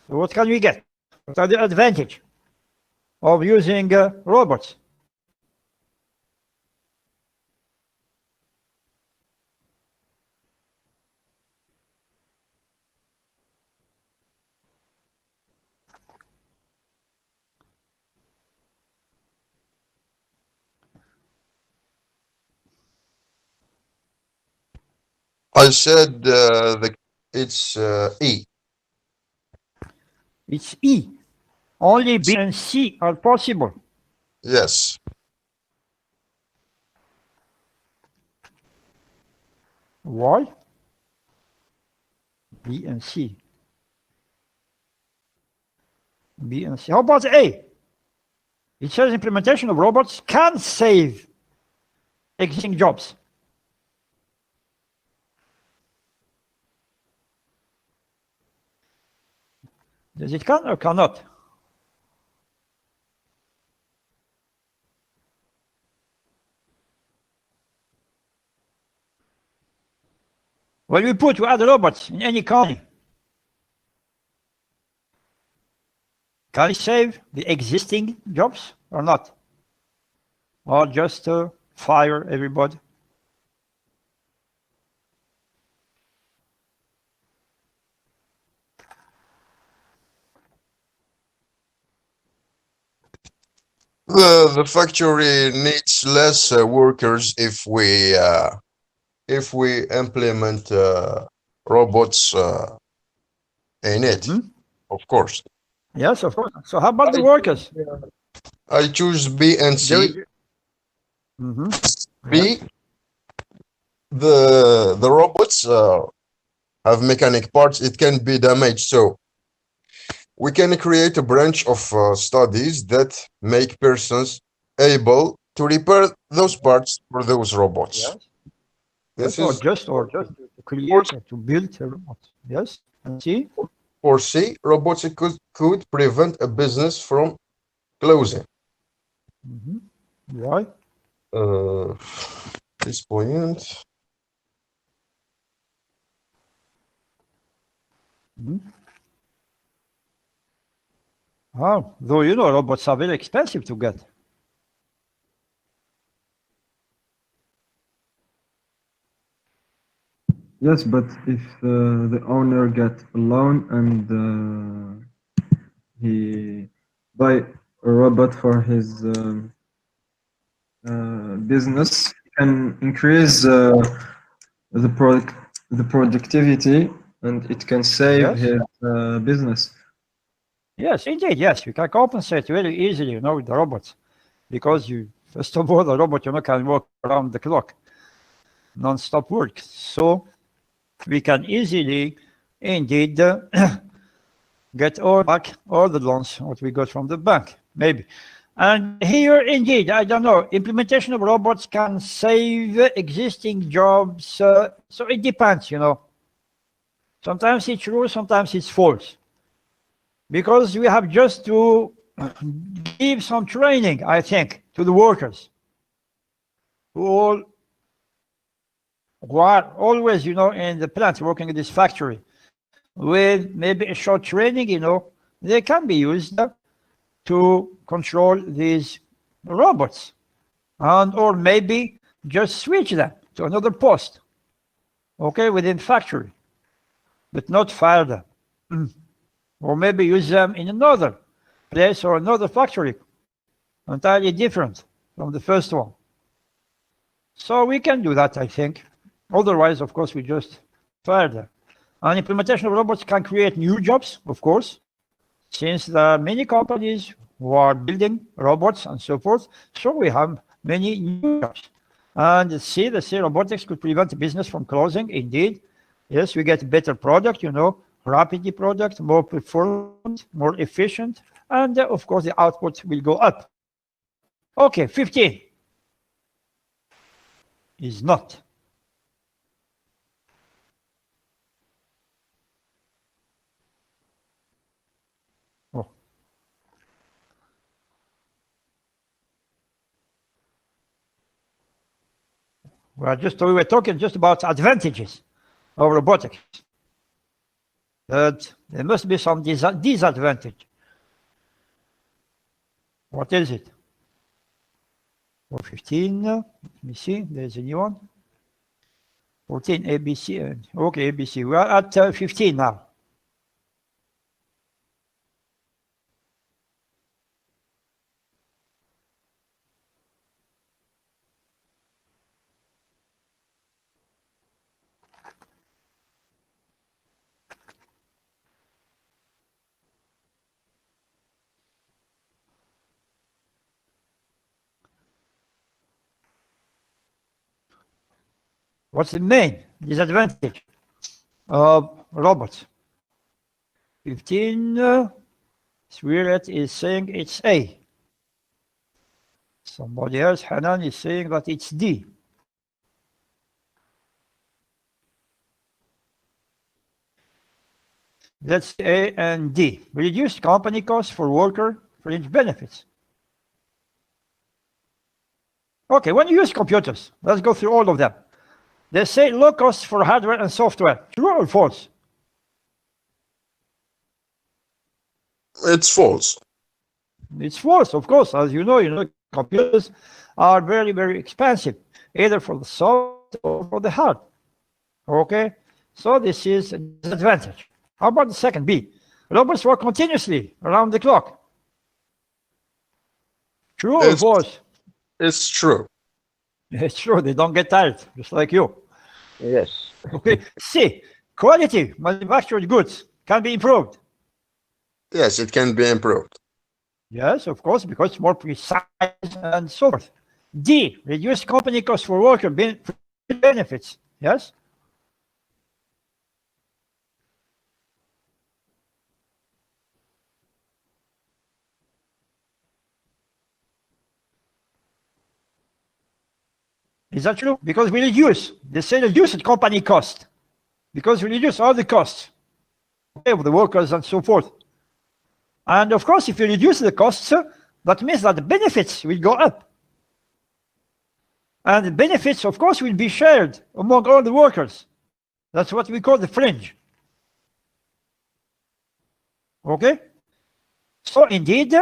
So what can we get? What are the advantage of using robots? I said it's E. It's E. Only B and C are possible. Yes. Why? B and C. B and C. How about A? It says implementation of robots can save existing jobs. Does it can or cannot? When we put other robots in any company, can we save the existing jobs or not? Or just fire everybody? The factory needs less workers if we implement robots in it, of course. Yes, of course. So how about the workers? I choose B and C. B, the robots have mechanic parts. It can be damaged, so we can create a branch of studies that make persons able to repair those parts for those robots. Yes. This Yes, is or just to create or to build a robot. Yes. And see? for C. Robots could prevent a business from closing. Why? This point. Oh, though you know robots are very expensive to get. Yes, but if the owner get a loan and he buy a robot for his business, he can increase the productivity, and it can save Yes. his business. Yes, indeed, yes. You can compensate very easily, you know, with the robots. Because you, first of all, the robot, you know, can work around the clock, non-stop work. So we can easily, indeed, get back all the loans what we got from the bank, maybe. And here, indeed, I don't know, implementation of robots can save existing jobs. So it depends, you know. Sometimes it's true, sometimes it's false. Because we have just to give some training, I think, to the workers who are always, you know, in the plant working in this factory with maybe a short training, you know, they can be used to control these robots and or maybe just switch them to another post, okay, within factory, but not fire them. Or maybe use them in another place or another factory, entirely different from the first one. So we can do that, I think. Otherwise, of course, we just fire them. And implementation of robots can create new jobs, of course, since there are many companies who are building robots and so forth. So we have many new jobs. And C, the C robotics could prevent business from closing. Indeed, yes, we get better product, you know, rapidly product, more performant, more efficient, and of course the output will go up. Okay, 15 is not. Oh. We were talking just about advantages of robotics. But there must be some disadvantage. What is it? For 15, let me see, there's a new one. 14, ABC, okay, ABC. We are at 15 now. What's the main disadvantage of robots? 15, Sweeret is saying it's A. Somebody else, Hanan, is saying that it's D. That's A and D. Reduced company costs for worker fringe benefits. Okay, when you use computers, let's go through all of them. They say low cost for hardware and software. True or false? It's false. It's false, of course. As you know, computers are very, very expensive, either for the soft or for the hard. Okay? So this is a disadvantage. How about the second B? Robots work continuously around the clock. True or It's- false? It's true. It's true. They don't get tired, just like you. Yes. Okay. C. Quality manufactured goods can be improved. Yes, it can be improved. Yes, of course, because it's more precise and so forth. D. Reduced company costs for worker benefits. Yes. Is that true? Because we reduce, they say reduce the company cost. Because we reduce all the costs of the workers and so forth. And of course, if you reduce the costs, that means that the benefits will go up. And the benefits, of course, will be shared among all the workers. That's what we call the fringe. Okay? So indeed,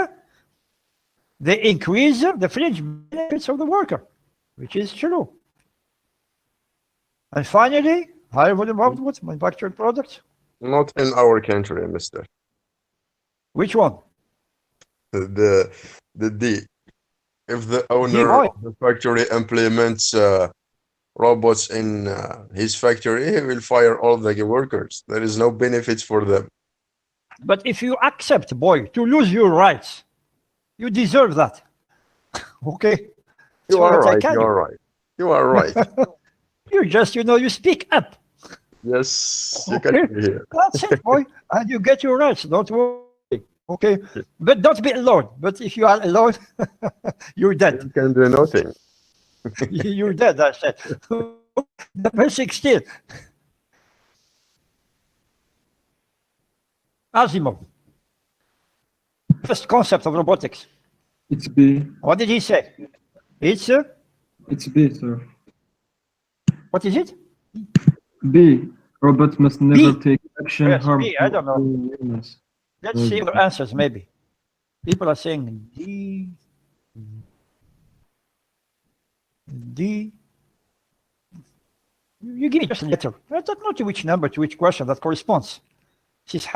they increase the fringe benefits of the worker, which is true. And finally, higher volume output, manufactured products. Not in our country, mister. Which one? The D. If the owner why? of the factory implements robots in his factory, he will fire all the workers. There is no benefits for them. But if you accept, boy, to lose your rights, you deserve that. Okay? You So are what I right. can You do. are right. You are right. You just, you speak up. Yes, you Okay. can hear. That's it, boy. And you get your rights. Don't worry. Okay? But don't be alone. But if you are alone, you're dead. You can do nothing. You're dead, I said. Number 16. Asimov. First concept of robotics. It's B. What did he say? It's, It's B, sir. what is it? B. Robots must never B. take action Yes, B, harmful I don't know. to humans. Let's see your answers, maybe. People are saying D. D. You give me just a letter. I don't know to which number, to which question that corresponds. This is